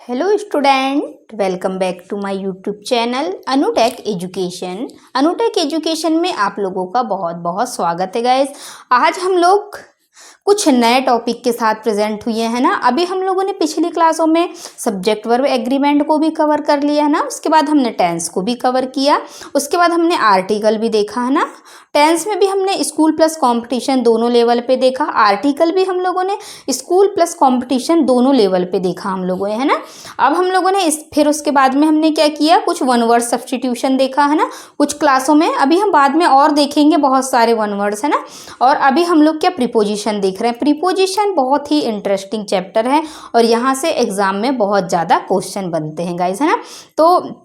Hello student, welcome back to my YouTube channel Anutech education. Anutech education में आप लोगों का बहुत बहुत स्वागत है गाइस। आज हम लोग कुछ नए टॉपिक के साथ प्रेजेंट हुए हैं ना। अभी हम लोगों ने पिछली क्लासों में सब्जेक्ट वर्ब एग्रीमेंट को भी कवर कर लिया है ना। उसके बाद हमने टेंस को भी कवर किया, उसके बाद हमने आर्टिकल भी देखा है ना। टेंस में भी हमने स्कूल प्लस कंपटीशन दोनों लेवल पे देखा, आर्टिकल भी हम लोगों ने स्कूल प्लस कंपटीशन दोनों लेवल पे देखा हम लोगों ने, है ना। अब हम लोगों ने फिर उसके बाद में हमने क्या किया, कुछ वन वर्ड सब्स्टिट्यूशन देखा है ना कुछ क्लासों में। अभी हम बाद में और देखेंगे, बहुत सारे वन वर्ड्स है ना। और अभी हम लोग क्या प्रीपोजिशन देख रहे हैं। प्रीपोजिशन बहुत ही इंटरेस्टिंग चैप्टर है और यहाँ से एग्जाम में बहुत ज़्यादा क्वेश्चन बनते हैं गाइस, है ना। तो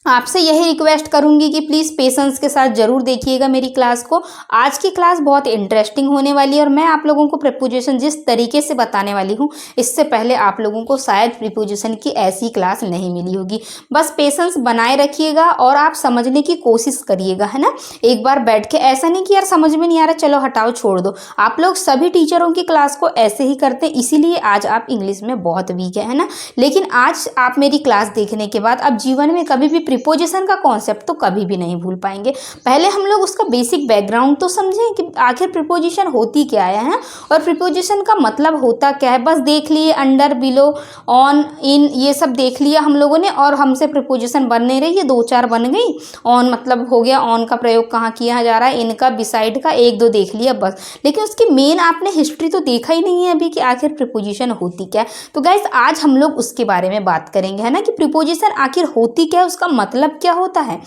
आपसे यही रिक्वेस्ट करूंगी कि प्लीज़ पेशेंस के साथ ज़रूर देखिएगा मेरी क्लास को। आज की क्लास बहुत इंटरेस्टिंग होने वाली है और मैं आप लोगों को प्रीपोजिशन जिस तरीके से बताने वाली हूँ, इससे पहले आप लोगों को शायद प्रीपोजिशन की ऐसी क्लास नहीं मिली होगी। बस पेशेंस बनाए रखिएगा और आप समझने की कोशिश करिएगा, है ना। एक बार बैठ के, ऐसा नहीं कि यार समझ में नहीं आ रहा चलो हटाओ छोड़ दो। आप लोग सभी टीचरों की क्लास को ऐसे ही करते हैं, इसीलिए आज आप इंग्लिश में बहुत वीक है ना। लेकिन आज आप मेरी क्लास देखने के बाद अब जीवन में कभी भी प्रीपोजिशन का कॉन्सेप्ट तो कभी भी नहीं भूल पाएंगे। पहले हम लोग उसका बेसिक बैकग्राउंड तो समझें कि आखिर प्रीपोजिशन होती क्या है और प्रीपोजिशन का मतलब होता क्या है। बस देख लिए अंडर, बिलो, ऑन, इन, ये सब देख लिया हम लोगों ने और हमसे प्रीपोजिशन बन नहीं रही, ये दो चार बन गई। ऑन मतलब हो गया, ऑन का प्रयोग कहाँ किया जा रहा है, इनका, बिसाइड का एक दो देख लिया बस। लेकिन उसकी मेन आपने हिस्ट्री तो देखा ही नहीं है अभी कि आखिर प्रीपोजिशन होती क्या है। तो गाइस आज हम लोग उसके बारे में बात करेंगे, है ना, कि प्रीपोजिशन आखिर होती क्या है, उसका मतलब क्या होता है।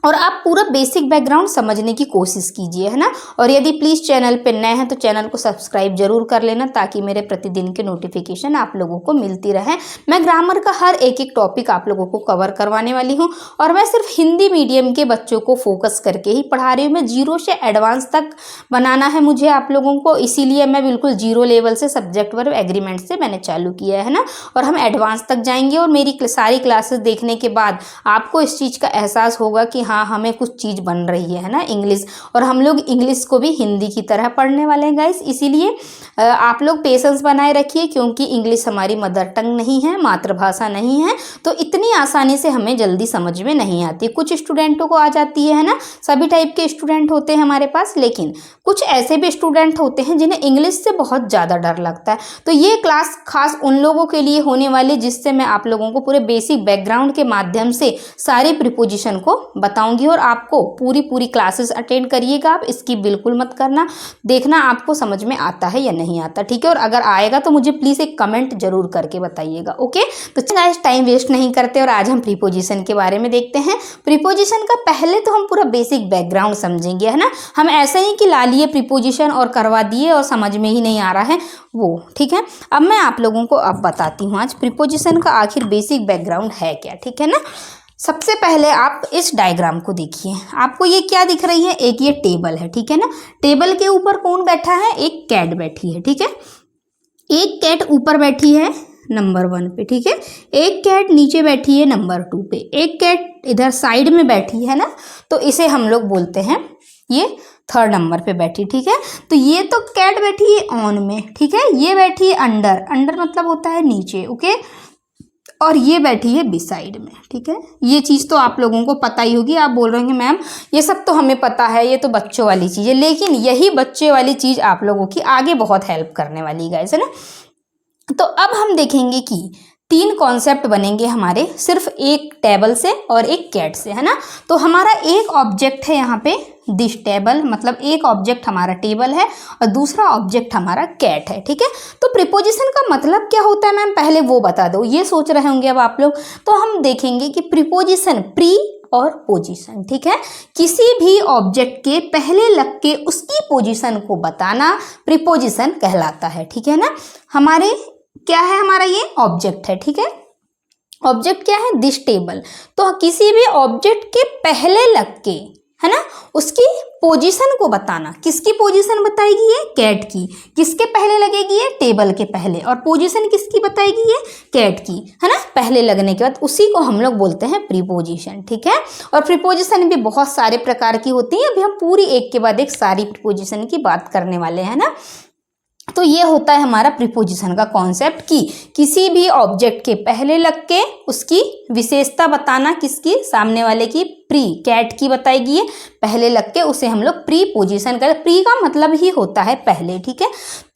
और आप पूरा बेसिक बैकग्राउंड समझने की कोशिश कीजिए, है ना। और यदि प्लीज़ चैनल पे नए हैं तो चैनल को सब्सक्राइब जरूर कर लेना ताकि मेरे प्रतिदिन के नोटिफिकेशन आप लोगों को मिलती रहे। मैं ग्रामर का हर एक एक टॉपिक आप लोगों को कवर करवाने वाली हूँ और मैं सिर्फ हिंदी मीडियम के बच्चों को फोकस करके ही पढ़ा रही हूँ। मैं जीरो से एडवांस तक बनाना है मुझे आप लोगों को, इसीलिए मैं बिल्कुल जीरो लेवल से सब्जेक्ट वर्ब एग्रीमेंट से मैंने चालू किया है ना। और हम एडवांस तक जाएंगे और मेरी सारी क्लासेस देखने के बाद आपको इस चीज़ का एहसास होगा कि हाँ हमें कुछ चीज़ बन रही है ना इंग्लिश। और हम लोग इंग्लिश को भी हिंदी की तरह पढ़ने वाले हैं गाइस, इसीलिए आप लोग पेशेंस बनाए रखिए क्योंकि इंग्लिश हमारी मदर टंग नहीं है, मातृभाषा नहीं है, तो इतनी आसानी से हमें जल्दी समझ में नहीं आती। कुछ स्टूडेंटों को आ जाती है ना, सभी टाइप के स्टूडेंट होते हैं हमारे पास, लेकिन कुछ ऐसे भी स्टूडेंट होते हैं जिन्हें इंग्लिश से बहुत ज़्यादा डर लगता है। तो ये क्लास खास उन लोगों के लिए होने वाली जिससे मैं आप लोगों को पूरे बेसिक बैकग्राउंड के माध्यम से सारी प्रीपोजिशन को बताऊंगी और आपको पूरी क्लासेस अटेंड करिएगा। आप इसकी बिल्कुल मत करना, देखना आपको समझ में आता है या नहीं आता, ठीक है। और अगर आएगा तो मुझे प्लीज़ एक कमेंट जरूर करके बताइएगा, ओके। तो गाइस टाइम वेस्ट नहीं करते और आज हम प्रीपोजिशन के बारे में देखते हैं। प्रीपोजिशन का पहले तो हम पूरा बेसिक बैकग्राउंड समझेंगे, है ना। हम ऐसे ही कि ला लिए प्रीपोजिशन और करवा दिए और समझ में ही नहीं आ रहा है वो, ठीक है। अब मैं आप लोगों को अब बताती हूँ आज प्रीपोजिशन का आखिर बेसिक बैकग्राउंड है क्या, ठीक है ना। सबसे पहले आप इस डायग्राम को देखिए, आपको ये क्या दिख रही है, एक ये टेबल है, ठीक है ना। टेबल के ऊपर कौन बैठा है, एक कैट बैठी है, ठीक है। एक कैट ऊपर बैठी है नंबर 1 पे, ठीक है। एक कैट नीचे बैठी है नंबर 2 पे, एक कैट इधर साइड में बैठी है ना, तो इसे हम लोग बोलते हैं ये 3rd नंबर पे बैठी, ठीक है। तो ये तो कैट बैठी है ऑन में, ठीक है। ये बैठी है अंडर, अंडर मतलब होता है नीचे, ओके। और ये बैठी है बिसाइड में, ठीक है। ये चीज़ तो आप लोगों को पता ही होगी। आप बोल रहे होंगे मैम ये सब तो हमें पता है, ये तो बच्चों वाली चीज़ है, लेकिन यही बच्चे वाली चीज़ आप लोगों की आगे बहुत हेल्प करने वाली गाइस, है ना। तो अब हम देखेंगे कि 3 कॉन्सेप्ट बनेंगे हमारे सिर्फ एक टेबल से और एक कैट से, है ना। तो हमारा एक ऑब्जेक्ट है यहाँ पे दिस टेबल, मतलब एक ऑब्जेक्ट हमारा टेबल है और दूसरा ऑब्जेक्ट हमारा कैट है, ठीक है। तो प्रीपोजिशन का मतलब क्या होता है मैम, पहले वो बता दो, ये सोच रहे होंगे अब आप लोग। तो हम देखेंगे कि प्रीपोजिशन, प्री और पोजीशन, ठीक है। किसी भी ऑब्जेक्ट के पहले लग के उसकी पोजीशन को बताना प्रीपोजिशन कहलाता है, ठीक है ना। हमारे क्या है, हमारा ये ऑब्जेक्ट है, ठीक है। ऑब्जेक्ट क्या है, दिस टेबल। तो किसी भी ऑब्जेक्ट के पहले लग के, है ना, उसकी पोजीशन को बताना। किसकी पोजीशन बताएगी, ये कैट की। किसके पहले लगेगी, ये टेबल के पहले। और पोजीशन किसकी बताएगी, ये कैट की, है ना, पहले लगने के बाद। उसी को हम लोग बोलते हैं प्रीपोजिशन, ठीक है। और प्रीपोजिशन भी बहुत सारे प्रकार की होती है, अभी हम पूरी एक के बाद एक सारी प्रीपोजिशन की बात करने वाले हैं ना। तो ये होता है हमारा प्रीपोजिशन का कॉन्सेप्ट कि किसी भी ऑब्जेक्ट के पहले लग के उसकी विशेषता बताना, किसकी, सामने वाले की, प्री, कैट की बताएगी, ये पहले लग के उसे हम लोग प्रीपोजिशन करें। प्री का मतलब ही होता है पहले, ठीक है।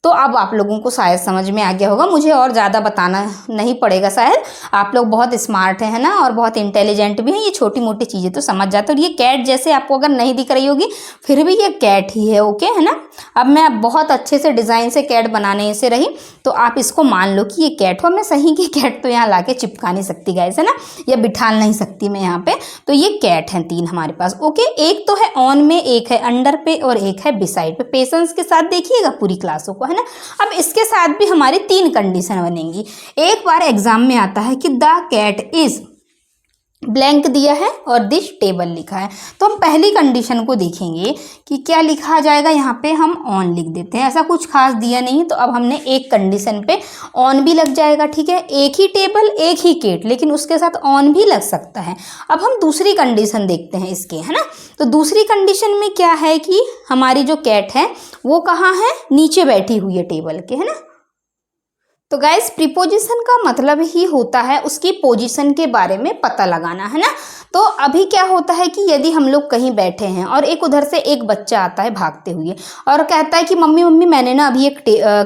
तो अब आप लोगों को शायद समझ में आ गया होगा, मुझे और ज़्यादा बताना नहीं पड़ेगा शायद, आप लोग बहुत स्मार्ट हैं ना, और बहुत इंटेलिजेंट भी हैं, ये छोटी मोटी चीज़ें तो समझ जाते हो। और ये कैट जैसे आपको अगर नहीं दिख रही होगी फिर भी ये कैट ही है, ओके है ना। अब मैं बहुत अच्छे से डिज़ाइन से कैट बनाने से रही, तो आप इसको मान लो कि ये कैट हो। मैं सही की कैट तो यहाँ ला के चिपका नहीं सकती गाइस, है ना, या बिठा नहीं सकती मैं यहाँ पे। तो ये कैट हैं 3 हमारे पास, ओके। एक तो है ऑन में, एक है अंडर पे, और एक है बिसाइड पे। पेशेंस के साथ देखिएगा पूरी क्लासों को, है ना। अब इसके साथ भी हमारी 3 कंडीशन बनेंगी। एक बार एग्जाम में आता है कि द कैट इज ब्लैंक दिया है और दिस टेबल लिखा है, तो हम पहली कंडीशन को देखेंगे कि क्या लिखा जाएगा। यहाँ पे हम ऑन लिख देते हैं, ऐसा कुछ खास दिया नहीं है, तो अब हमने एक कंडीशन पे ऑन भी लग जाएगा, ठीक है। एक ही टेबल एक ही कैट, लेकिन उसके साथ ऑन भी लग सकता है। अब हम दूसरी कंडीशन देखते हैं इसके, है ना। तो दूसरी कंडीशन में क्या है कि हमारी जो कैट है वो कहाँ है, नीचे बैठी हुई है टेबल के, है ना। तो गाइस प्रीपोजिशन का मतलब ही होता है उसकी पोजीशन के बारे में पता लगाना, है ना। तो अभी क्या होता है कि यदि हम लोग कहीं बैठे हैं और एक उधर से एक बच्चा आता है भागते हुए और कहता है कि मम्मी मम्मी मैंने ना अभी एक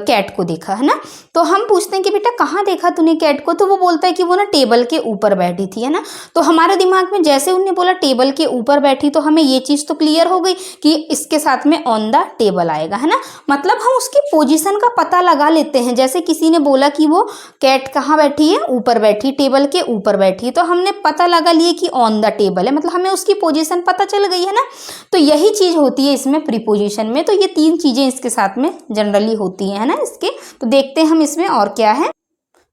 कैट को देखा, है ना। तो हम पूछते हैं कि बेटा कहाँ देखा तूने कैट को, तो वो बोलता है कि वो ना टेबल के ऊपर बैठी थी, है ना। तो हमारे दिमाग में जैसे उन्होंने बोला टेबल के ऊपर बैठी, तो हमें ये चीज़ तो क्लियर हो गई कि इसके साथ में ऑन द टेबल आएगा, है ना। मतलब हम उसकी पोजीशन का पता लगा लेते हैं। जैसे किसी ने बोला कि वो कैट कहाँ बैठी है, ऊपर बैठी, टेबल के ऊपर बैठी, तो हमने पता लगा लिए कि ऑन द टेबल है, मतलब हमें उसकी पोजीशन पता चल गई, है ना। तो यही चीज़ होती है इसमें प्रीपोजिशन में। तो ये 3 चीज़ें इसके साथ में जनरली होती हैं, है ना इसके। तो देखते हैं हम इसमें और क्या है।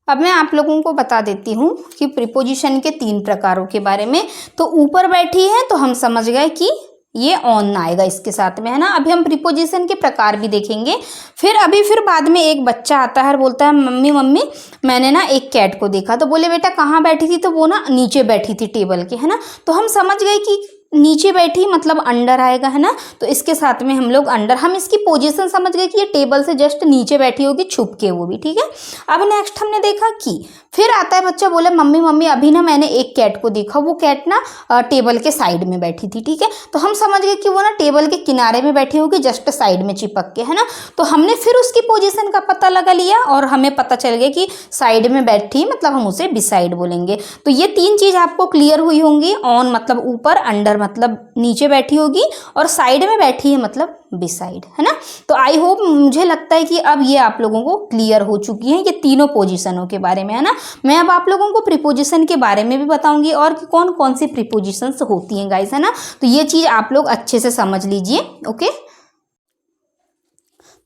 अब मैं आप लोगों को बता देती हूँ कि प्रीपोजिशन के 3 प्रकारों के बारे में। तो ऊपर बैठी है तो हम समझ गए कि ये ऑन आएगा इसके साथ में, है ना। अभी हम प्रीपोजिशन के प्रकार भी देखेंगे। फिर बाद में एक बच्चा आता है और बोलता है मम्मी मम्मी मैंने ना एक कैट को देखा, तो बोले बेटा कहाँ बैठी थी, तो वो ना नीचे बैठी थी टेबल के, है ना। तो हम समझ गए कि नीचे बैठी मतलब अंडर आएगा, है ना। तो इसके साथ में हम लोग अंडर, हम इसकी पोजीशन समझ गए कि ये टेबल से जस्ट नीचे बैठी होगी छुप के, वो भी ठीक है। अब नेक्स्ट हमने देखा कि फिर आता है बच्चा बोले मम्मी मम्मी अभी ना मैंने एक कैट को देखा, वो कैट ना टेबल के साइड में बैठी थी, ठीक है। तो हम समझ गए कि वो ना टेबल के किनारे में बैठी होगी, जस्ट साइड में चिपक के, है ना। तो हमने फिर उसकी पोजीशन का पता लगा लिया और हमें पता चल गया कि साइड में बैठी, मतलब हम उसे बिसाइड बोलेंगे। तो ये 3 चीज़ आपको क्लियर हुई होंगी। ऑन मतलब ऊपर, अंडर मतलब नीचे बैठी होगी, और साइड में बैठी है मतलब बिसाइड, है ना। तो आई होप, मुझे लगता है कि अब ये आप लोगों को क्लियर हो चुकी है ये तीनों पोजीशनों के बारे में, है ना। मैं अब आप लोगों को प्रीपोजिशन के बारे में भी बताऊंगी और कि कौन कौन सी प्रीपोजिशंस होती हैं गाइस, है ना। तो ये चीज़ आप लोग अच्छे से समझ लीजिए, ओके।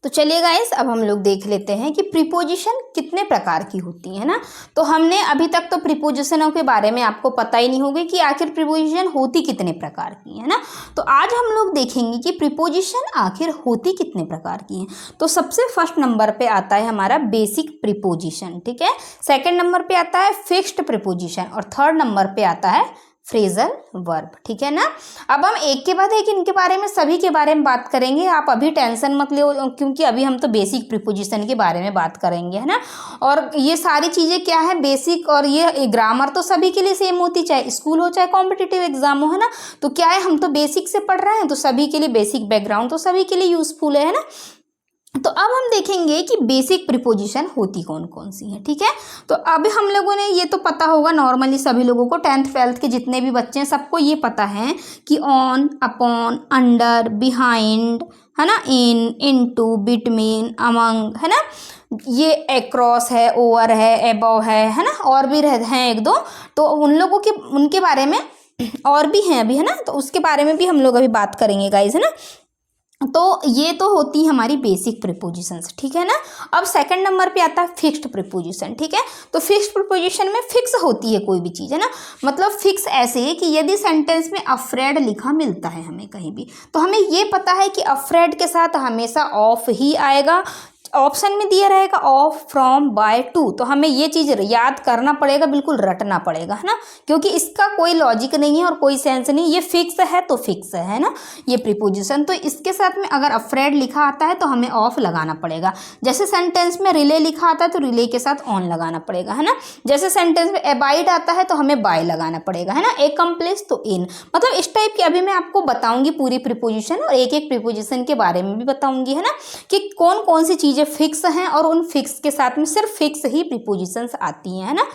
तो चलिए गाइस अब हम लोग देख लेते हैं कि प्रीपोजिशन कितने प्रकार की होती है ना। तो हमने अभी तक तो प्रीपोजिशनों के बारे में आपको पता ही नहीं होगा कि आखिर प्रीपोजिशन होती कितने प्रकार की है ना। तो आज हम लोग देखेंगे कि प्रीपोजिशन आखिर होती कितने प्रकार की हैं। तो सबसे फर्स्ट नंबर पे आता है हमारा बेसिक प्रीपोजिशन, ठीक है। सेकंड नंबर पे आता है फिक्स्ड प्रीपोजिशन, और थर्ड नंबर पे आता है फ्रेजल वर्ब, ठीक है ना। अब हम एक के बाद एक इनके बारे में, सभी के बारे में बात करेंगे। आप अभी टेंशन मत लो, क्योंकि अभी हम तो बेसिक प्रीपोजिशन के बारे में बात करेंगे, है ना। और ये सारी चीज़ें क्या है बेसिक, और ये ग्रामर तो सभी के लिए सेम होती, चाहे स्कूल हो चाहे कॉम्पिटिटिव एग्जाम हो, है ना। तो क्या है, हम तो बेसिक से पढ़ रहे हैं, तो सभी के लिए बेसिक बैकग्राउंड तो सभी के लिए यूजफुल है ना। तो अब हम देखेंगे कि बेसिक प्रीपोजिशन होती कौन कौन सी है, ठीक है। तो अभी हम लोगों ने ये तो पता होगा नॉर्मली सभी लोगों को, 10th 12th के जितने भी बच्चे हैं सबको ये पता है कि ऑन, अपॉन, अंडर, बिहाइंड, है ना, इन, इनटू, बिटवीन, अमंग, है ना। ये अक्रॉस है, ओवर है, एबव है ना, और भी हैं एक दो। तो उन लोगों के, उनके बारे में और भी हैं अभी, है ना। तो उसके बारे में भी हम लोग अभी बात करेंगे गाइज, है ना। तो ये तो होती है हमारी बेसिक प्रीपोजिशंस, ठीक है ना। अब सेकंड नंबर पे आता है फिक्स्ड प्रीपोजिशन, ठीक है। तो फिक्स्ड प्रीपोजिशन में फिक्स होती है कोई भी चीज़, है ना। मतलब फिक्स ऐसे है कि यदि सेंटेंस में अफ्रेड लिखा मिलता है हमें कहीं भी, तो हमें ये पता है कि अफ्रेड के साथ हमेशा ऑफ ही आएगा, ऑप्शन में दिया रहेगा ऑफ, फ्रॉम, बाय, टू, तो हमें ये चीज़ याद करना पड़ेगा, बिल्कुल रटना पड़ेगा, है ना, क्योंकि इसका कोई लॉजिक नहीं है और कोई सेंस नहीं, ये फिक्स है तो फिक्स है ना ये प्रीपोजिशन। तो इसके साथ में अगर अफ्रेड लिखा आता है तो हमें ऑफ लगाना पड़ेगा। जैसे सेंटेंस में रिले लिखा आता है तो रिले के साथ ऑन लगाना पड़ेगा, है ना। जैसे सेंटेंस में अबाइड आता है तो हमें बाय लगाना पड़ेगा, है ना। एकम्प्लिश तो इन, मतलब इस टाइप की अभी मैं आपको बताऊंगी पूरी प्रीपोजिशन और एक एक प्रीपोजिशन के बारे में भी बताऊंगी, है ना, कि कौन कौन सी चीज़ें फिक्स हैं और उन फिक्स के साथ में सिर्फ फिक्स ही प्रीपोजिशंस आती हैं, है ना।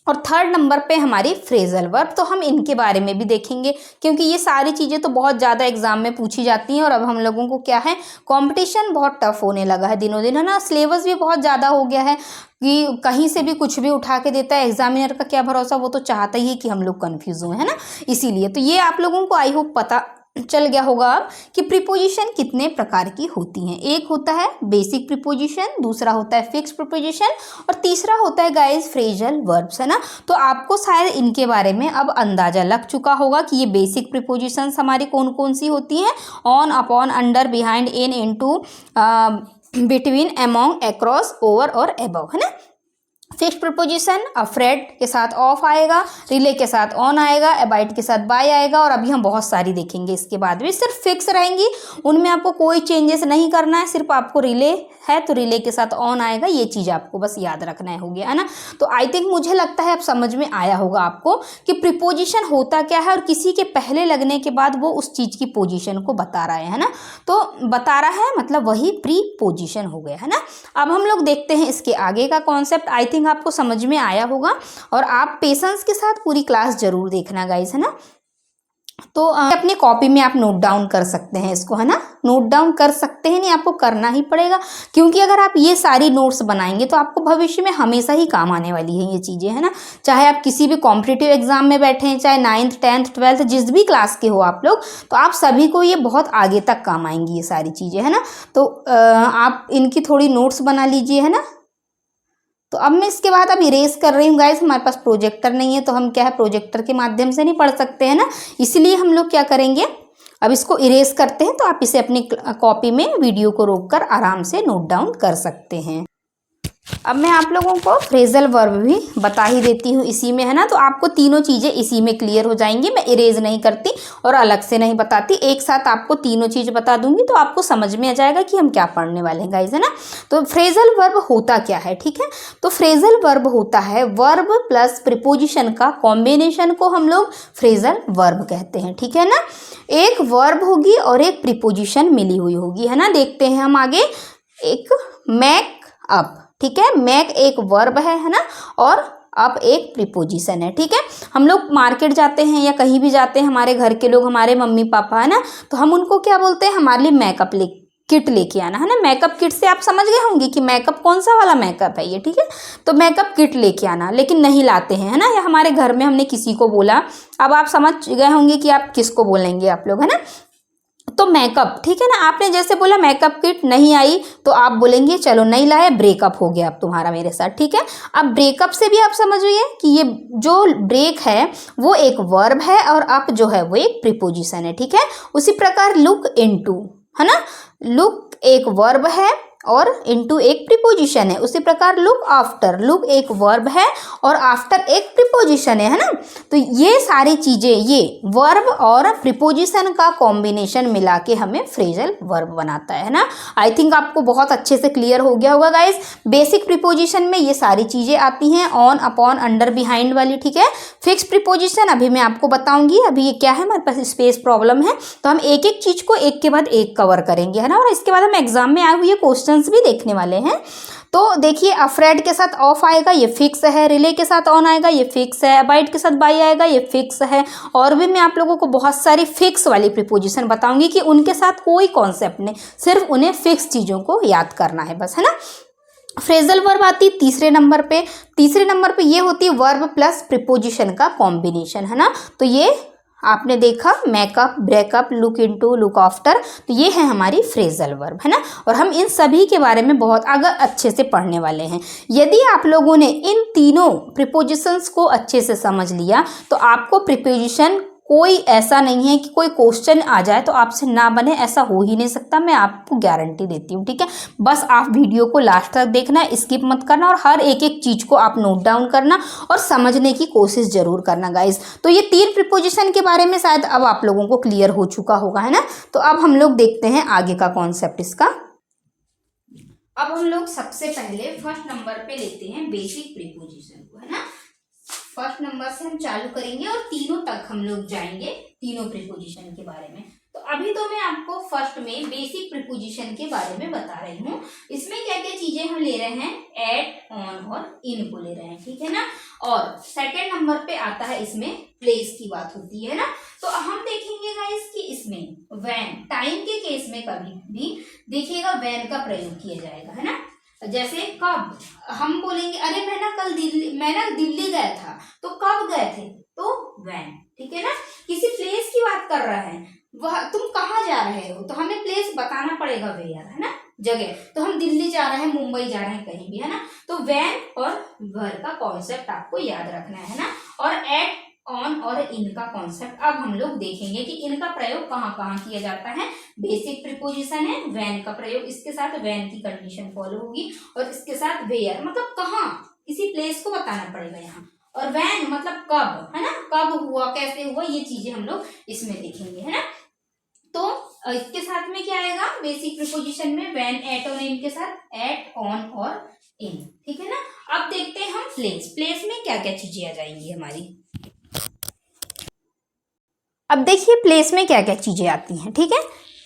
और थर्ड नंबर पे हमारी फ्रेजल वर्ब, तो हम इनके बारे में भी देखेंगे क्योंकि ये सारी चीज़ें तो बहुत ज़्यादा एग्जाम में पूछी जाती हैं और अब हम लोगों को क्या है, कंपटीशन बहुत टफ होने लगा है दिनों दिन, है ना। सिलेबस भी बहुत ज़्यादा हो गया है कि कहीं से भी कुछ भी उठा के देता है, एग्जामिनर का क्या भरोसा, वो तो चाहता ही है कि हम लोग कन्फ्यूज हुए, है ना। इसीलिए तो ये आप लोगों को आई होप पता चल गया होगा अब कि प्रीपोजिशन कितने प्रकार की होती हैं। एक होता है बेसिक प्रीपोजिशन, दूसरा होता है फिक्स प्रीपोजिशन और तीसरा होता है गाइस फ्रेजल वर्ब्स, है ना। तो आपको शायद इनके बारे में अब अंदाजा लग चुका होगा कि ये बेसिक प्रीपोजिशंस हमारी कौन कौन सी होती हैं, on, upon, under, behind, in, into, between, among, across, over और अबव, है ना। फिक्स प्रीपोजिशन अफ्रेड के साथ ऑफ आएगा, रिले के साथ ऑन आएगा, अबाइड के साथ बाय आएगा और अभी हम बहुत सारी देखेंगे इसके बाद भी, सिर्फ फिक्स रहेंगी, उनमें आपको कोई चेंजेस नहीं करना है, सिर्फ आपको रिले है तो रिले के साथ ऑन आएगा, ये चीज़ आपको बस याद रखना है, हो गया, है ना। तो आई थिंक मुझे लगता है अब समझ में आया होगा आपको कि प्रीपोजिशन होता क्या है और किसी के पहले लगने के बाद वो उस चीज़ की पोजीशन को बता रहा है ना। तो बता रहा है मतलब वही प्रीपोजिशन हो गया, है ना। अब हम लोग देखते हैं इसके आगे का कॉन्सेप्ट, आई थिंक आपको समझ में आया होगा और आप पेशेंस के साथ पूरी क्लास जरूर देखना गाइस, है ना। तो अपनी कॉपी में आप नोट डाउन कर सकते हैं इसको, है ना, नोट डाउन कर सकते हैं, नहीं आपको करना ही पड़ेगा क्योंकि अगर आप ये सारी नोट्स बनाएंगे तो आपको भविष्य में हमेशा ही काम आने वाली है ये चीज़ें, है ना। चाहे आप किसी भी कॉम्पिटिटिव एग्जाम में बैठे हैं, चाहे 9th 10th 12th जिस भी क्लास के हो आप लोग, तो आप सभी को ये बहुत आगे तक काम आएंगी ये सारी चीज़ें, है ना। तो आप इनकी थोड़ी नोट्स बना लीजिए, है ना। तो अब मैं इसके बाद अब इरेज कर रही हूँ गाइस, हमारे पास प्रोजेक्टर नहीं है तो हम क्या है प्रोजेक्टर के माध्यम से नहीं पढ़ सकते हैं ना, इसलिए हम लोग क्या करेंगे अब इसको इरेज करते हैं। तो आप इसे अपनी कॉपी में वीडियो को रोककर आराम से नोट डाउन कर सकते हैं। अब मैं आप लोगों को फ्रेजल वर्ब भी बता ही देती हूँ इसी में, है ना। तो आपको तीनों चीज़ें इसी में क्लियर हो जाएंगी, मैं इरेज नहीं करती और अलग से नहीं बताती, एक साथ आपको तीनों चीज़ बता दूंगी तो आपको समझ में आ जाएगा कि हम क्या पढ़ने वाले हैं गाइस, है ना। तो फ्रेजल वर्ब होता क्या है, ठीक है। तो फ्रेजल वर्ब होता है वर्ब प्लस प्रीपोजिशन का कॉम्बिनेशन को हम लोग फ्रेजल वर्ब कहते हैं, ठीक है ना। एक वर्ब होगी और एक प्रीपोजिशन मिली हुई होगी, है ना। देखते हैं हम आगे, एक मेक अप, ठीक है, मेक एक वर्ब है ना, और अप एक प्रीपोजिशन है, ठीक है। हम लोग मार्केट जाते हैं या कहीं भी जाते हैं, हमारे घर के लोग, हमारे मम्मी पापा, है ना, तो हम उनको क्या बोलते हैं, हमारे लिए मेकअप किट लेके आना, है ना। मेकअप किट से आप समझ गए होंगे कि मेकअप कौन सा वाला मेकअप है ये, ठीक है। तो मेकअप किट लेके आना, लेकिन नहीं लाते हैं, है ना, या हमारे घर में हमने किसी को बोला, अब आप समझ गए होंगे कि आप किसको बोलेंगे आप लोग, है ना। तो मेकअप, ठीक है ना, आपने जैसे बोला मेकअप किट नहीं आई तो आप बोलेंगे चलो नहीं लाए, ब्रेकअप हो गया अब तुम्हारा मेरे साथ, ठीक है। अब ब्रेकअप से भी आप समझिए कि ये जो ब्रेक है वो एक वर्ब है और अप जो है वो एक प्रीपोजिशन है, ठीक है। उसी प्रकार लुक इनटू, है ना, लुक एक वर्ब है और इनटू एक प्रीपोजिशन है। उसी प्रकार लुक आफ्टर, लुक एक वर्ब है और आफ्टर एक प्रीपोजिशन है ना। तो ये सारी चीज़ें, ये वर्ब और प्रीपोजिशन का कॉम्बिनेशन मिला के हमें फ्रेजल वर्ब बनाता है ना। आई थिंक आपको बहुत अच्छे से क्लियर हो गया होगा गाइस। बेसिक प्रीपोजिशन में ये सारी चीज़ें आती हैं, ऑन, अपॉन, अंडर, बिहाइंड वाली, ठीक है। फिक्स प्रीपोजिशन अभी मैं आपको बताऊंगी, अभी ये क्या है, हमारे पास स्पेस प्रॉब्लम है तो हम एक एक चीज़ को एक के बाद एक कवर करेंगे, है ना। और इसके बाद हम एग्जाम में आए हुए क्वेश्चन भी देखने वाले हैं। तो देखिए, अफ्रेड के साथ ऑफ आएगा, ये फिक्स है, रिले के साथ ऑन आएगा, ये फिक्स है, अबाइड के साथ बाय आएगा, ये फिक्स है। और भी मैं आप लोगों को बहुत सारी फिक्स वाली प्रीपोजिशन बताऊंगी कि उनके साथ कोई कॉन्सेप्ट नहीं, सिर्फ उन्हें फिक्स चीज़ों को याद करना है बस, है ना। फ्रेजल वर्ब आती है तीसरे नंबर पे, तीसरे नंबर पे ये होती है वर्ब प्लस प्रीपोजिशन का कॉम्बिनेशन, है ना। तो ये आपने देखा makeup, breakup, look into, look after, तो ये है हमारी फ्रेजल वर्ब, है ना। और हम इन सभी के बारे में बहुत आगे अच्छे से पढ़ने वाले हैं। यदि आप लोगों ने इन तीनों प्रीपोजिशंस को अच्छे से समझ लिया तो आपको प्रीपोजिशन कोई ऐसा नहीं है कि कोई क्वेश्चन आ जाए तो आपसे ना बने, ऐसा हो ही नहीं सकता, मैं आपको गारंटी देती हूँ, ठीक है। बस आप वीडियो को लास्ट तक देखना, स्किप मत करना, और हर एक एक चीज़ को आप नोट डाउन करना और समझने की कोशिश जरूर करना गाइस। तो ये 3 प्रीपोजिशन के बारे में शायद अब आप लोगों को क्लियर हो चुका होगा, है ना। तो अब हम लोग देखते हैं आगे का कॉन्सेप्ट इसका। अब हम लोग सबसे पहले फर्स्ट नंबर पे लेते हैं बेसिक प्रीपोजिशन को, है ना। फर्स्ट नंबर से हम चालू करेंगे और तीनों तक हम लोग जाएंगे, तीनों प्रीपोजिशन के बारे में। तो अभी तो मैं आपको फर्स्ट में बेसिक प्रीपोजिशन के बारे में बता रही हूँ। इसमें क्या क्या चीजें हम ले रहे हैं, एट, ऑन और इन को ले रहे हैं, ठीक है ना। और सेकंड नंबर पे आता है इसमें प्लेस की बात होती है ना। तो हम देखेंगे गाइस कि इसमें व्हेन, टाइम के केस में कभी भी देखिएगा व्हेन का प्रयोग किया जाएगा, है ना। जैसे कब, हम बोलेंगे अरे मैं ना दिल्ली गया था, तो कब गए थे, तो व्हेन, ठीक है ना। किसी प्लेस की बात कर रहा है, वह तुम कहाँ जा रहे हो, तो हमें प्लेस बताना पड़ेगा वेयर, है ना, जगह। तो हम दिल्ली जा रहे हैं, मुंबई जा रहे हैं, कहीं भी, है ना। तो व्हेन और वेयर का कॉन्सेप्ट आपको याद रखना है ना। और एट, ऑन और इन का कॉन्सेप्ट अब हम लोग देखेंगे कि इनका प्रयोग कहाँ कहाँ किया जाता है। बेसिक प्रीपोजिशन है, व्हेन का प्रयोग इसके साथ व्हेन की कंडीशन फॉलो होगी, और इसके साथ वेयर मतलब कहाँ, किसी प्लेस को बताना पड़ेगा यहाँ। और व्हेन मतलब कब, है ना, कब हुआ, कैसे हुआ, ये चीजें हम लोग इसमें देखेंगे, है ना। तो इसके साथ में क्या आएगा बेसिक प्रीपोजिशन में, व्हेन, एट और इन के साथ एट, ऑन और इन, ठीक है ना। अब देखते हैं हम प्लेस। प्लेस में क्या क्या चीजें आ जाएंगी हमारी। अब देखिए प्लेस में क्या क्या चीजें आती हैं, ठीक है।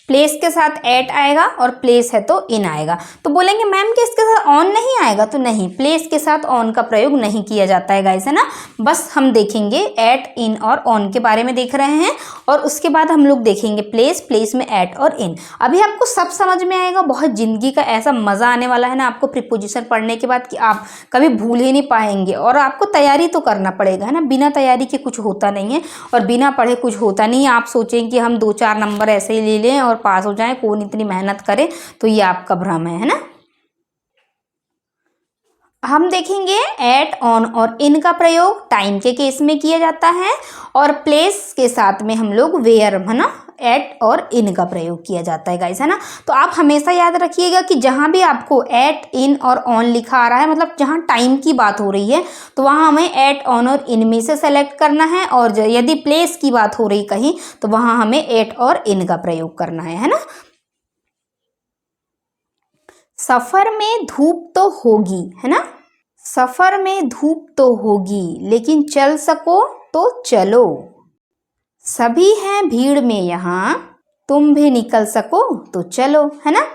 प्लेस के साथ एट आएगा और प्लेस है तो इन आएगा। तो बोलेंगे मैम कि इसके साथ ऑन नहीं आएगा, तो नहीं, प्लेस के साथ ऑन का प्रयोग नहीं किया जाता है गाइस, है ना। बस हम देखेंगे एट, इन और ऑन के बारे में देख रहे हैं, और उसके बाद हम लोग देखेंगे प्लेस, प्लेस में एट और इन। अभी आपको सब समझ में आएगा, बहुत जिंदगी का ऐसा मजा आने वाला है ना आपको प्रीपोजिशन पढ़ने के बाद कि आप कभी भूल ही नहीं पाएंगे। और आपको तैयारी तो करना पड़ेगा, है ना, बिना तैयारी के कुछ होता नहीं है, और बिना पढ़े कुछ होता नहीं है। आप सोचें कि हम 2-4 नंबर ऐसे ही ले लें और पास हो जाए, कौन इतनी मेहनत करे, तो ये आपका भ्रम है ना। हम देखेंगे एट, ऑन और इन का प्रयोग टाइम के केस में किया जाता है, और प्लेस के साथ में हम लोग वेयर, है ना, एट और इन का प्रयोग किया जाता है गाइस, है ना। तो आप हमेशा याद रखिएगा कि जहां भी आपको एट, इन और ऑन लिखा आ रहा है, मतलब जहां टाइम की बात हो रही है, तो वहां हमें एट, ऑन और इन में से सेलेक्ट करना है, और यदि प्लेस की बात हो रही कहीं, तो वहां हमें एट और इन का प्रयोग करना है ना। सफर में धूप तो होगी, है ना, सफर में धूप तो होगी, लेकिन चल सको तो चलो, सभी हैं भीड़ में यहाँ, तुम भी निकल सको तो चलो, है ना।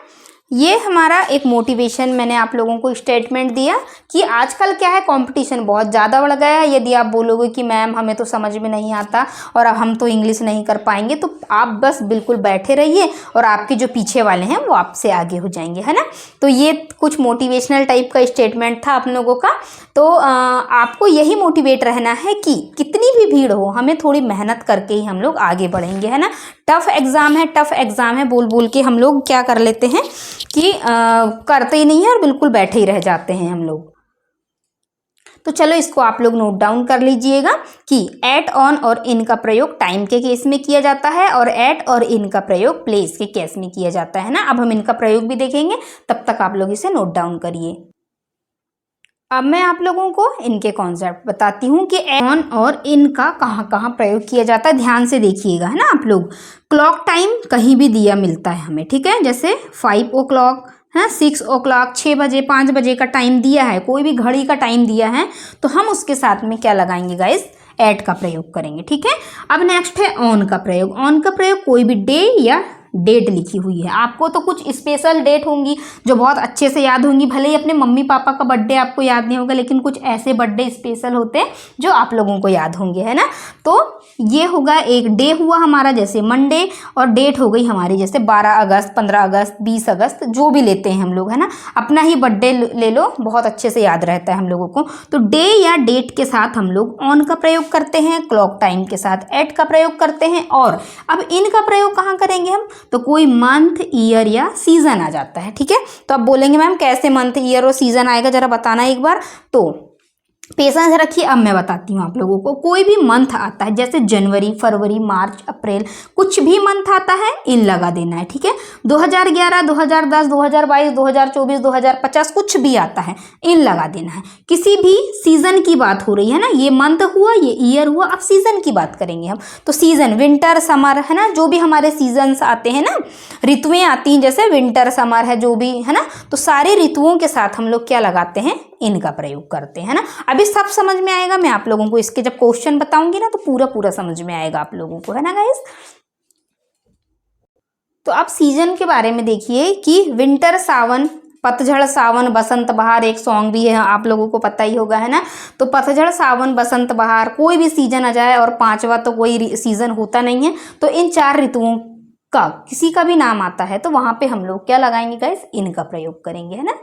ये हमारा एक मोटिवेशन मैंने आप लोगों को स्टेटमेंट दिया कि आजकल क्या है, कंपटीशन बहुत ज़्यादा बढ़ गया है। यदि आप बोलोगे कि मैम हमें तो समझ में नहीं आता और अब हम तो इंग्लिश नहीं कर पाएंगे, तो आप बस बिल्कुल बैठे रहिए, और आपके जो पीछे वाले हैं वो आपसे आगे हो जाएंगे, है ना। तो ये कुछ मोटिवेशनल टाइप का स्टेटमेंट था आप लोगों का। तो आपको यही मोटिवेट रहना है कि कितनी भी भीड़ हो, हमें थोड़ी मेहनत करके ही हम लोग आगे बढ़ेंगे, है ना। टफ एग्ज़ाम है, टफ एग्ज़ाम है बोल बोल के हम लोग क्या कर लेते हैं कि करते ही नहीं है और बिल्कुल बैठे ही रह जाते हैं हम लोग। तो चलो इसको आप लोग नोट डाउन कर लीजिएगा कि एट, ऑन और इन का प्रयोग टाइम के केस में किया जाता है, और एट और इन का प्रयोग प्लेस के केस में किया जाता है ना। अब हम इनका प्रयोग भी देखेंगे, तब तक आप लोग इसे नोट डाउन करिए। अब मैं आप लोगों को इनके कॉन्सेप्ट बताती हूँ कि ऑन और इन का कहाँ कहाँ प्रयोग किया जाता है। ध्यान से देखिएगा, है ना आप लोग। क्लॉक टाइम कहीं भी दिया मिलता है हमें, ठीक है, जैसे 5 o'clock, है 6 o'clock, 6 बजे, 5 बजे का टाइम दिया है, कोई भी घड़ी का टाइम दिया है, तो हम उसके साथ में क्या लगाएंगे गाइस, एट का प्रयोग करेंगे, ठीक है। अब नेक्स्ट है ऑन का प्रयोग। ऑन का प्रयोग कोई भी डे या डेट लिखी हुई है, आपको तो कुछ स्पेशल डेट होंगी जो बहुत अच्छे से याद होंगी, भले ही अपने मम्मी पापा का बर्थडे आपको याद नहीं होगा, लेकिन कुछ ऐसे बर्थडे स्पेशल होते हैं जो आप लोगों को याद होंगे, है ना। तो ये होगा, एक डे हुआ हमारा जैसे मंडे, और डेट हो गई हमारी जैसे 12 अगस्त, 15 अगस्त, 20 अगस्त, जो भी लेते हैं हम लोग, है ना। अपना ही बर्थडे ले लो, बहुत अच्छे से याद रहता है हम लोगों को। तो डे या डेट के साथ हम लोग ऑन का प्रयोग करते हैं, क्लॉक टाइम के साथ एट का प्रयोग करते हैं, और अब इन का प्रयोग कहाँ करेंगे हम, तो कोई मंथ, ईयर या सीजन आ जाता है, ठीक है। तो अब बोलेंगे मैम कैसे मंथ, ईयर और सीजन आएगा, जरा बताना एक बार। तो पेशेंस रखिए। अब मैं बताती हूँ आप लोगों को, कोई भी मंथ आता है जैसे जनवरी, फरवरी, मार्च, अप्रैल, कुछ भी मंथ आता है इन लगा देना है, ठीक है। 2011, 2010, 2022, 2024, 2050 कुछ भी आता है इन लगा देना है। किसी भी सीजन की बात हो रही है ना, ये मंथ हुआ, ये ईयर हुआ, अब सीजन की बात करेंगे हम, तो सीजन विंटर समर है ना, जो भी हमारे सीजन्स आते हैं ना, ऋतुएं आती हैं, जैसे विंटर समर है जो भी है ना, तो सारे ऋतुओं के साथ हम लोग क्या लगाते हैं, इनका प्रयोग करते हैं ना। अभी सब समझ में आएगा, मैं आप लोगों को इसके जब क्वेश्चन बताऊंगी ना तो पूरा पूरा समझ में आएगा आप लोगों को, है ना गाइस। तो आप सीजन के बारे में देखिए कि विंटर, सावन, पतझड़, सावन, बसंत, बहार, एक सॉन्ग भी है आप लोगों को पता ही होगा, है ना। तो पतझड़, सावन, बसंत, बहार, कोई भी सीजन आ जाए और पांचवा तो कोई सीजन होता नहीं है, तो इन 4 ऋतुओं का किसी का भी नाम आता है तो वहां पे हम लोग क्या लगाएंगे गाइस, इनका प्रयोग करेंगे, है ना।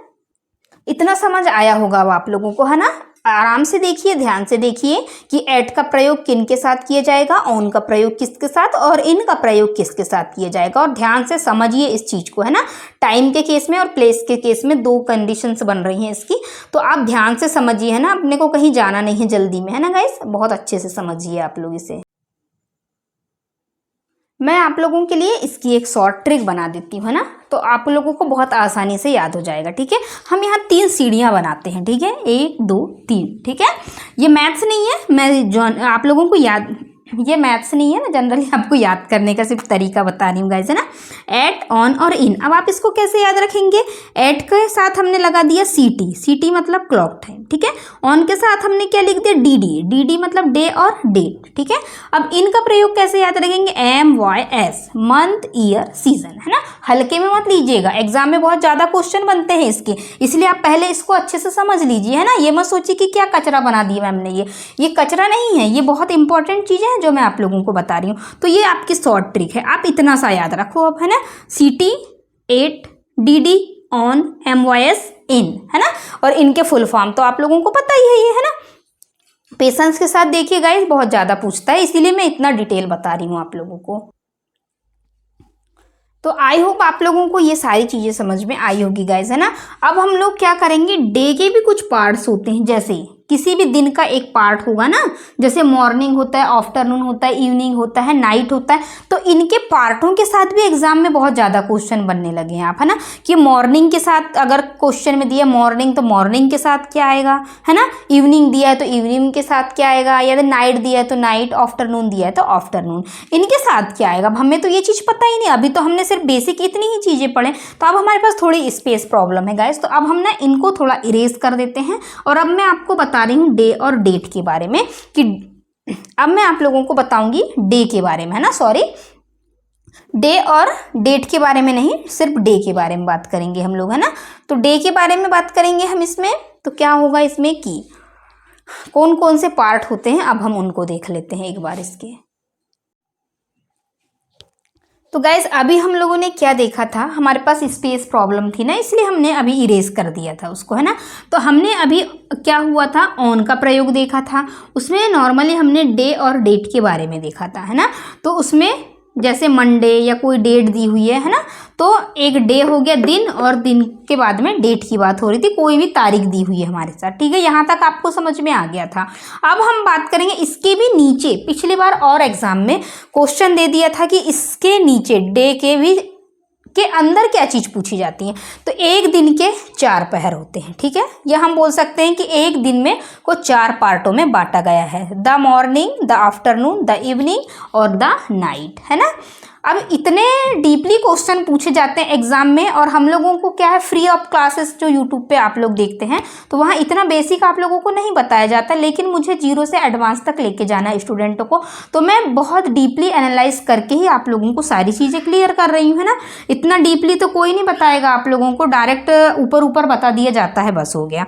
इतना समझ आया होगा अब आप लोगों को, है ना। आराम से देखिए, ध्यान से देखिए कि एट का प्रयोग किन के साथ किया जाएगा, ऑन का प्रयोग किसके साथ और इन का प्रयोग किसके साथ किया जाएगा, और ध्यान से समझिए इस चीज को, है ना। टाइम के केस में और प्लेस के केस में 2 कंडीशंस बन रही हैं इसकी, तो आप ध्यान से समझिए, है ना। अपने को कहीं जाना नहीं है जल्दी में, है ना गाइस, बहुत अच्छे से समझिए आप लोग इसे। मैं आप लोगों के लिए इसकी एक शॉर्ट ट्रिक बना देती हूँ, है ना, तो आप लोगों को बहुत आसानी से याद हो जाएगा, ठीक है। हम यहाँ 3 सीढ़ियाँ बनाते हैं, ठीक है, 1 2 3, ठीक है। ये मैथ्स नहीं है, मैं जो आप लोगों को याद, ये मैथ्स नहीं है ना, जनरली आपको याद करने का सिर्फ तरीका बता रही हूँ गाइस, है ना। एट, ऑन और इन। अब आप इसको कैसे याद रखेंगे, एट के साथ हमने लगा दिया सीटी, सीटी मतलब क्लॉक टाइम, ठीक है। ऑन के साथ हमने क्या लिख दिया, डीडी, डीडी मतलब डे और डेट, ठीक है। अब इनका प्रयोग कैसे याद रखेंगे, MYS, मंथ, ईयर, सीजन, है ना। हल्के में मत लीजिएगा, एग्जाम में बहुत ज्यादा क्वेश्चन बनते हैं इसके, इसलिए आप पहले इसको अच्छे से समझ लीजिए, है ना। ये मत सोचिए कि क्या कचरा बना दिया मैम ने, ये कचरा नहीं है, ये बहुत इंपॉर्टेंट चीजें हैं जो मैं आप लोगों को बता रही हूँ। तो ये आपकी शॉर्ट ट्रिक है, आप इतना सा याद रखो अब, है ना। सीटी, 8, डीडी, ऑन, MYS, इन, है ना। और इनके फुल फॉर्म तो आप लोगों को पता ही है ये, है ना। पेशेंस के साथ देखिए गाइस, बहुत ज्यादा पूछता है, इसीलिए मैं इतना डिटेल बता रही हूँ आप लोगों को। तो आई होप आप लोगों को ये सारी चीजें समझ में आई होगी गाइस, है ना। अब हम लोग क्या करेंगे, डे के भी कुछ पार्ट्स होते हैं, जैसे किसी भी दिन का एक पार्ट होगा ना, जैसे मॉर्निंग होता है, आफ्टरनून होता है, इवनिंग होता है, नाइट होता है, तो इनके पार्टों के साथ भी एग्जाम में बहुत ज़्यादा क्वेश्चन बनने लगे हैं आप, है ना। कि मॉर्निंग के साथ अगर क्वेश्चन में दिया मॉर्निंग, तो मॉर्निंग के साथ क्या आएगा, है ना। इवनिंग दिया है तो इवनिंग के साथ क्या आएगा, या नाइट दिया है तो नाइट, आफ्टरनून दिया है तो आफ्टरनून, इनके साथ क्या आएगा। अब हमें तो ये चीज़ पता ही नहीं, अभी तो हमने सिर्फ बेसिक इतनी ही चीज़ें पढ़े, तो अब हमारे पास थोड़ी स्पेस प्रॉब्लम है गाइस, तो अब हम ना इनको थोड़ा इरेज कर देते हैं। और अब मैं आपको बता रही हूँ डे और डेट के बारे में, कि अब मैं आप लोगों को बताऊंगी डे के बारे में, है ना, सॉरी, डे और डेट के बारे में नहीं, सिर्फ डे के बारे में बात करेंगे हम लोग, है ना। तो डे के बारे में बात करेंगे हम इसमें, तो क्या होगा इसमें कि कौन कौन से पार्ट होते हैं, अब हम उनको देख लेते हैं एक बार इसके। तो गाइज अभी हम लोगों ने क्या देखा था, हमारे पास स्पेस प्रॉब्लम थी ना, इसलिए हमने अभी इरेज कर दिया था उसको, है ना। तो हमने अभी क्या हुआ था, ऑन का प्रयोग देखा था, उसमें नॉर्मली हमने डे और डेट के बारे में देखा था, है ना। तो उसमें जैसे मंडे या कोई डेट दी हुई है ना, तो एक डे हो गया दिन, और दिन के बाद में डेट की बात हो रही थी, कोई भी तारीख दी हुई है हमारे साथ, ठीक है। यहाँ तक आपको समझ में आ गया था। अब हम बात करेंगे इसके भी नीचे, पिछली बार और एग्जाम में क्वेश्चन दे दिया था कि इसके नीचे डे के भी के अंदर क्या चीज़ पूछी जाती है, तो एक दिन के 4 पहर होते हैं, ठीक है। या हम बोल सकते हैं कि एक दिन में को 4 पार्टों में बांटा गया है, the morning, the afternoon, the evening और द नाइट, है ना। अब इतने डीपली क्वेश्चन पूछे जाते हैं एग्जाम में, और हम लोगों को क्या है, फ्री ऑफ क्लासेस जो यूट्यूब पे आप लोग देखते हैं, तो वहाँ इतना बेसिक आप लोगों को नहीं बताया जाता, लेकिन मुझे 0 से एडवांस तक लेके जाना है स्टूडेंटों को, तो मैं बहुत डीपली एनालाइज करके ही आप लोगों को सारी चीज़ें क्लियर कर रही हूँ, है ना। इतना डीपली तो कोई नहीं बताएगा आप लोगों को, डायरेक्ट ऊपर ऊपर बता दिया जाता है, बस हो गया।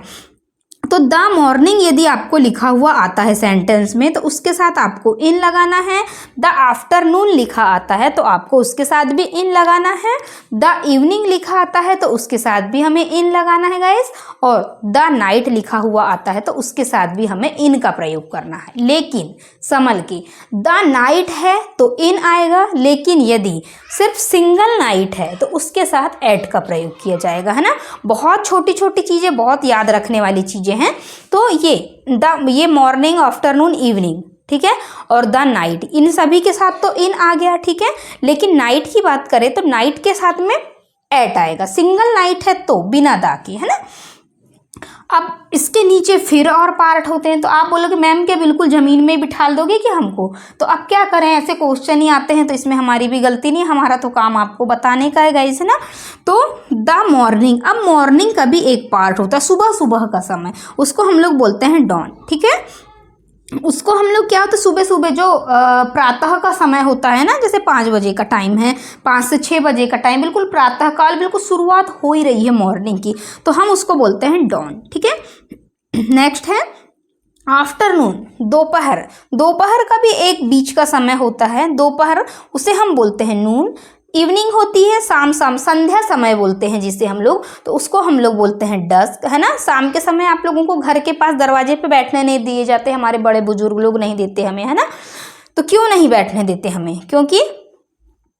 तो द मॉर्निंग यदि आपको लिखा हुआ आता है सेंटेंस में, तो उसके साथ आपको इन लगाना है। द आफ्टरनून लिखा आता है तो आपको उसके साथ भी इन लगाना है। द इवनिंग लिखा आता है तो उसके साथ भी हमें इन लगाना है गाइस। और द नाइट लिखा हुआ आता है तो उसके साथ भी हमें इन का प्रयोग करना है। लेकिन संभल के, द नाइट है तो इन आएगा, लेकिन यदि सिर्फ सिंगल नाइट है तो उसके साथ एट का प्रयोग किया जाएगा, है ना। बहुत छोटी छोटी चीज़ें, बहुत याद रखने वाली चीज़ें हैं। तो ये मॉर्निंग, आफ्टरनून, इवनिंग, ठीक है, और द नाइट, इन सभी के साथ तो इन आ गया, ठीक है। लेकिन नाइट की बात करें तो नाइट के साथ में एट आएगा, सिंगल नाइट है तो बिना दा के, है ना। अब इसके नीचे फिर और पार्ट होते हैं, तो आप बोलोगे मैम क्या बिल्कुल ज़मीन में बिठा दोगे कि हमको, तो अब क्या करें, ऐसे क्वेश्चन ही आते हैं, तो इसमें हमारी भी गलती नहीं, हमारा तो काम आपको बताने का है गाइस, है ना। तो द मॉर्निंग, अब मॉर्निंग का भी एक पार्ट होता है, सुबह सुबह का समय, उसको हम लोग बोलते हैं डॉन, ठीक है। उसको हम लोग क्या होता है, सुबह सुबह जो प्रातः का समय होता है ना, जैसे 5 बजे का टाइम है, 5 से 6 बजे का टाइम, बिल्कुल प्रातः काल, बिल्कुल शुरुआत हो ही रही है मॉर्निंग की, तो हम उसको बोलते हैं डॉन, ठीक है। नेक्स्ट है आफ्टरनून, दोपहर, दोपहर का भी एक बीच का समय होता है दोपहर, उसे हम बोलते हैं नून। इवनिंग होती है शाम, संध्या समय बोलते हैं जिसे हम लोग, तो उसको हम लोग बोलते हैं डस्क, है ना। शाम के समय आप लोगों को घर के पास दरवाजे पे बैठने नहीं दिए जाते, हमारे बड़े बुजुर्ग लोग नहीं देते हमें, है ना। तो क्यों नहीं बैठने देते हमें, क्योंकि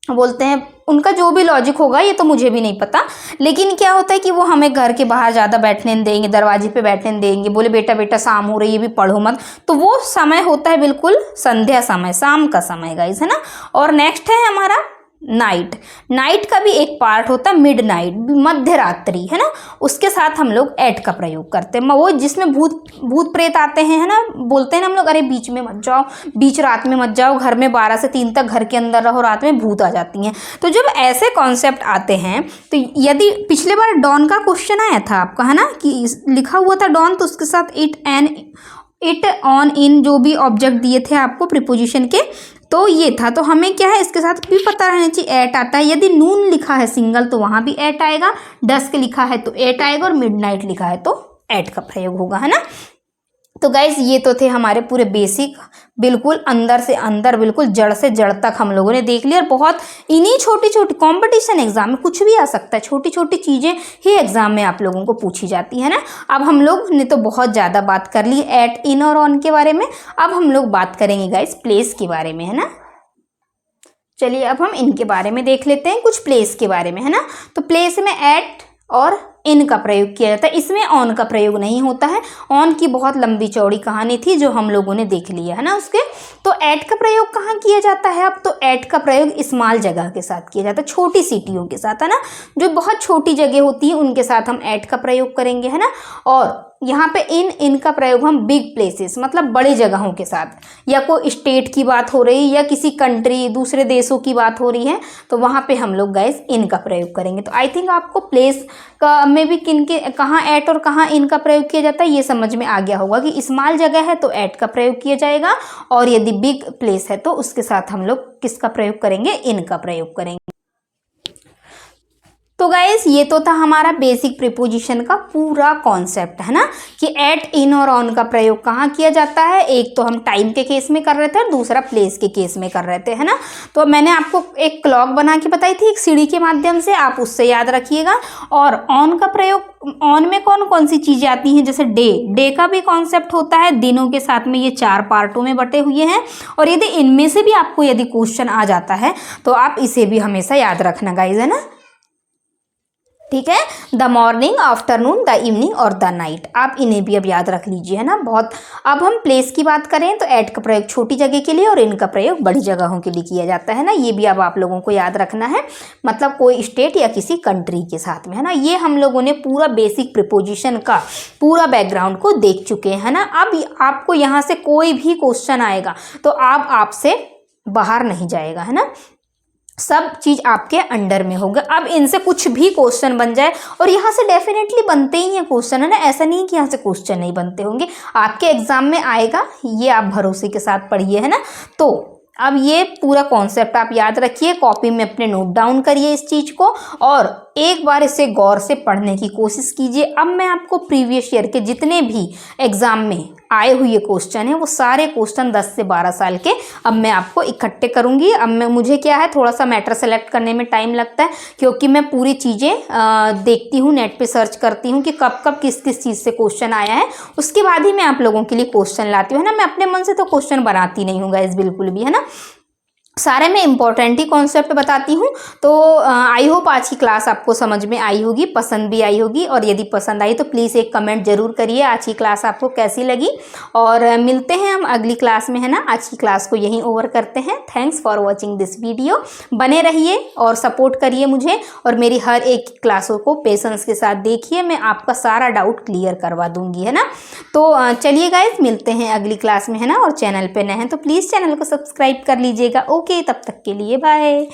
बोलते हैं, उनका जो भी लॉजिक होगा ये तो मुझे भी नहीं पता, लेकिन क्या होता है कि वो हमें घर के बाहर ज़्यादा बैठने नहीं देंगे, दरवाजे पे बैठने नहीं देंगे, बोले बेटा बेटा शाम हो रही है, ये भी पढ़ो मत, तो वो समय होता है बिल्कुल संध्या समय, शाम का समय गाइस, है ना। और नेक्स्ट है हमारा नाइट, नाइट का भी एक पार्ट होता है मिड नाइट, मध्य रात्रि, है ना, उसके साथ हम लोग एट का प्रयोग करते हैं, वो जिसमें भूत प्रेत आते हैं, है ना, बोलते हैं ना हम लोग, अरे बीच में मत जाओ, बीच रात में मत जाओ, घर में 12 से 3 तक घर के अंदर रहो, रात में भूत आ जाती हैं। तो जब ऐसे कॉन्सेप्ट आते हैं, तो यदि पिछले बार डॉन का क्वेश्चन आया था आपका, है ना, कि लिखा हुआ था डॉन, तो उसके साथ इट ऑन इन जो भी ऑब्जेक्ट दिए थे आपको प्रीपोजिशन के, तो ये था, तो हमें क्या है इसके साथ भी पता रहना चाहिए एट आता है। यदि नून लिखा है सिंगल तो वहाँ भी एट आएगा, डस्क लिखा है तो एट आएगा, और मिडनाइट लिखा है तो एट का प्रयोग होगा, है ना। तो गाइज ये तो थे हमारे पूरे बेसिक, बिल्कुल अंदर से अंदर, बिल्कुल जड़ से जड़ तक हम लोगों ने देख लिया। और बहुत इन्हीं छोटी छोटी कंपटीशन एग्जाम में कुछ भी आ सकता है, छोटी छोटी चीज़ें ही एग्जाम में आप लोगों को पूछी जाती है ना। अब हम लोग ने तो बहुत ज़्यादा बात कर ली एट, इन और ऑन के बारे में, अब हम लोग बात करेंगे गाइज प्लेस के बारे में, है ना। चलिए अब हम इनके बारे में देख लेते हैं, कुछ प्लेस के बारे में, है ना। तो प्लेस में एट और इन का प्रयोग किया जाता है, इसमें ऑन का प्रयोग नहीं होता है। ऑन की बहुत लंबी चौड़ी कहानी थी जो हम लोगों ने देख लिया है ना उसके। तो एट का प्रयोग कहाँ किया जाता है अब, तो एट का प्रयोग स्मॉल जगह के साथ किया जाता है, छोटी सिटियों के साथ, है ना। जो बहुत छोटी जगह होती है उनके साथ हम एट का प्रयोग करेंगे, है ना। और यहाँ पे इन का प्रयोग हम बिग प्लेसेस, मतलब बड़ी जगहों के साथ, या कोई स्टेट की बात हो रही है या किसी कंट्री दूसरे देशों की बात हो रही है, तो वहाँ पे हम लोग गाइस इन का प्रयोग करेंगे। तो आई थिंक आपको प्लेस का में भी किन के कहाँ एट और कहाँ इन का प्रयोग किया जाता है ये समझ में आ गया होगा कि स्मॉल जगह है तो एट का प्रयोग किया जाएगा, और यदि बिग प्लेस है तो उसके साथ हम लोग किसका प्रयोग करेंगे, इन का प्रयोग करेंगे। तो गाइस ये तो था हमारा बेसिक प्रीपोजिशन का पूरा कॉन्सेप्ट, है ना, कि एट, इन और ऑन का प्रयोग कहाँ किया जाता है। एक तो हम टाइम के केस में कर रहे थे और दूसरा प्लेस के केस में कर रहे थे, है ना। तो मैंने आपको एक क्लॉक बना के बताई थी एक सीढ़ी के माध्यम से, आप उससे याद रखिएगा। और ऑन का प्रयोग, ऑन में कौन कौन सी चीज़ें आती हैं, जैसे डे का भी कॉन्सेप्ट होता है, दिनों के साथ में ये 4 पार्टों में बटे हुए हैं। और यदि इनमें से भी आपको यदि क्वेश्चन आ जाता है तो आप इसे भी हमेशा याद रखना गाइज, है ना, ठीक है। The morning, afternoon, the evening और द नाइट, आप इन्हें भी अब याद रख लीजिए, है ना। बहुत, अब हम प्लेस की बात करें तो एट का प्रयोग छोटी जगह के लिए और इनका प्रयोग बड़ी जगहों के लिए किया जाता है ना, ये भी अब आप लोगों को याद रखना है, मतलब कोई स्टेट या किसी कंट्री के साथ में, है ना। ये हम लोगों ने पूरा बेसिक प्रीपोजिशन का पूरा बैकग्राउंड को देख चुके हैं, है ना। अब आपको यहाँ से कोई भी क्वेश्चन आएगा तो आपसे बाहर नहीं जाएगा, है ना, सब चीज़ आपके अंडर में होगा। अब इनसे कुछ भी क्वेश्चन बन जाए, और यहाँ से डेफिनेटली बनते ही हैं क्वेश्चन, है ना, ऐसा नहीं कि यहाँ से क्वेश्चन नहीं बनते होंगे, आपके एग्जाम में आएगा, ये आप भरोसे के साथ पढ़िए, है ना। तो अब ये पूरा कॉन्सेप्ट आप याद रखिए, कॉपी में अपने नोट डाउन करिए इस चीज़ को, और एक बार इसे गौर से पढ़ने की कोशिश कीजिए। अब मैं आपको प्रीवियस ईयर के जितने भी एग्जाम में आए हुए क्वेश्चन हैं वो सारे क्वेश्चन 10 से 12 साल के अब मैं आपको इकट्ठे करूंगी। अब मुझे क्या है, थोड़ा सा मैटर सेलेक्ट करने में टाइम लगता है, क्योंकि मैं पूरी चीज़ें देखती हूँ, नेट पे सर्च करती हूँ कि कब कब किस किस चीज़ से क्वेश्चन आया है, उसके बाद ही मैं आप लोगों के लिए क्वेश्चन लाती हूँ, है ना। मैं अपने मन से तो क्वेश्चन बनाती नहीं हूँ गाइस बिल्कुल भी, है ना। सारे में इम्पोर्टेंट ही कॉन्सेप्ट बताती हूँ। तो आई होप आज की क्लास आपको समझ में आई होगी, पसंद भी आई होगी। और यदि पसंद आई तो प्लीज़ एक कमेंट ज़रूर करिए आज की क्लास आपको कैसी लगी। और मिलते हैं हम अगली क्लास में, है ना। आज की क्लास को यहीं ओवर करते हैं। Thanks for watching this video. बने रहिए और सपोर्ट करिए मुझे, और मेरी हर एक क्लासों को पेशेंस के साथ देखिए, मैं आपका सारा डाउट क्लियर करवा दूंगी, है ना। तो चलिए गाइज, मिलते हैं अगली क्लास में, है ना। और चैनल पे नए हैं तो प्लीज़ चैनल को सब्सक्राइब कर लीजिएगा। ओके, तब तक के लिए बाय।